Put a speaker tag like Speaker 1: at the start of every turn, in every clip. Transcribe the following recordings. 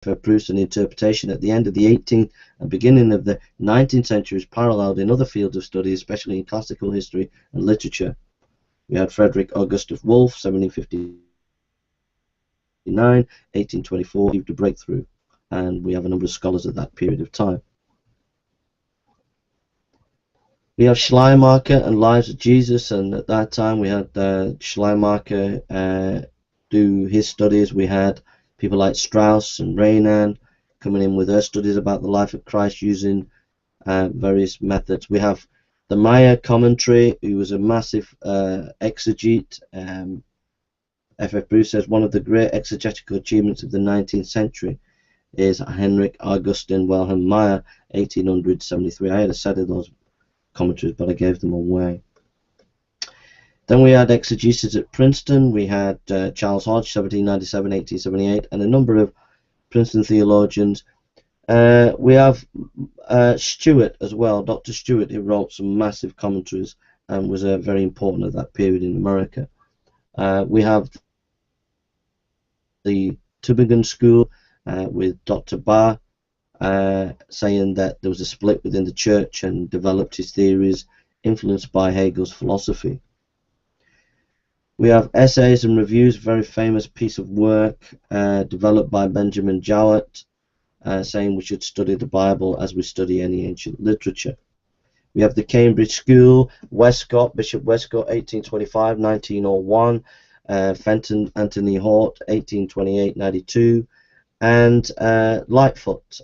Speaker 1: Bruce, and interpretation at the end of the 18th and beginning of the 19th centuries paralleled in other fields of study, especially in classical history and literature. We had Frederick Augustus Wolff, 1759, 1824, achieved a breakthrough, and we have a number of scholars at that period of time. We have Schleiermacher and Lives of Jesus, and at that time we had Schleiermacher do his studies. We had people like Strauss and Renan coming in with their studies about the life of Christ using various methods. We have the Meyer commentary, who was a massive exegete. F.F. Bruce says one of the great exegetical achievements of the 19th century is Heinrich Augustin Wilhelm Meyer, 1873. I had a set of those commentaries, but I gave them away. Then we had exegesis at Princeton. We had Charles Hodge, 1797, 1878, and a number of Princeton theologians. We have Stewart as well, Dr. Stewart, who wrote some massive commentaries and was very important at that period in America. We have the Tübingen School with Dr. Barr, saying that there was a split within the church, and developed his theories influenced by Hegel's philosophy. We have Essays and Reviews, a very famous piece of work developed by Benjamin Jowett, saying we should study the Bible as we study any ancient literature. We have the Cambridge School, Westcott, Bishop Westcott, 1825-1901, Fenton Anthony Hort, 1828-92, and Lightfoot,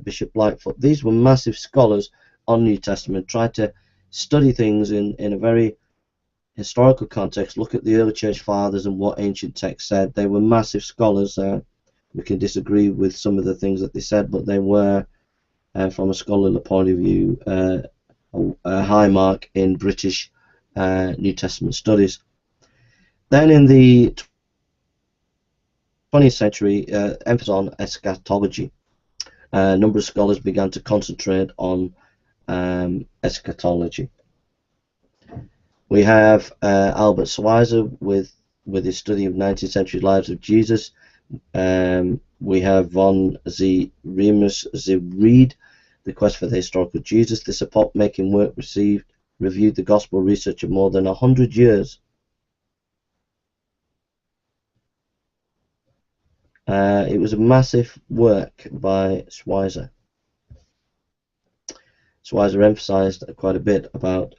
Speaker 1: Bishop Lightfoot. These were massive scholars on New Testament, tried to study things in a very historical context, look at the early church fathers and what ancient texts said. They were massive scholars. We can disagree with some of the things that they said, but they were, from a scholarly point of view, a high mark in British New Testament studies. Then in the 20th century, emphasis on eschatology. A number of scholars began to concentrate on eschatology. We have Albert Schweitzer with his study of 19th century lives of Jesus. We have von Remus Reed, The Quest for the Historical Jesus. This epoch-making work reviewed the gospel research of more than 100 years. It was a massive work by Schweitzer. Schweitzer emphasized quite a bit about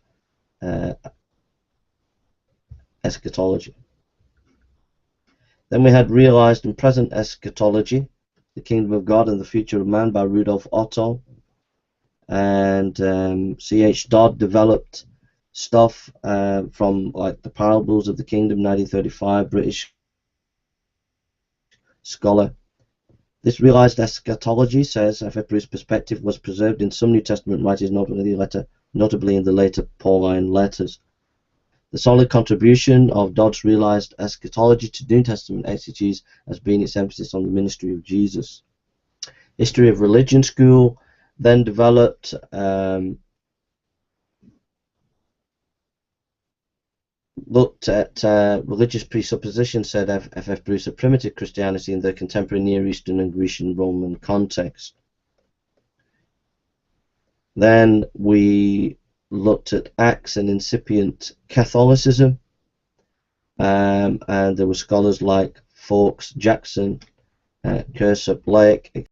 Speaker 1: eschatology. Then we had Realized and Present Eschatology, The Kingdom of God and the Future of Man by Rudolf Otto. And C.H. Dodd developed stuff from like the Parables of the Kingdom, 1935, British scholar. This realized eschatology, says F.F. Bruce's perspective, was preserved in some New Testament writers, notably in the later Pauline letters. The solid contribution of Dodd's realized eschatology to New Testament exegesis has been its emphasis on the ministry of Jesus. History of Religion School then developed looked at religious presuppositions, said F.F. Bruce, of primitive Christianity in the contemporary Near Eastern and Grecian Roman context. Then we looked at Acts and incipient Catholicism, and there were scholars like Fawkes, Jackson, Cursor, Blake,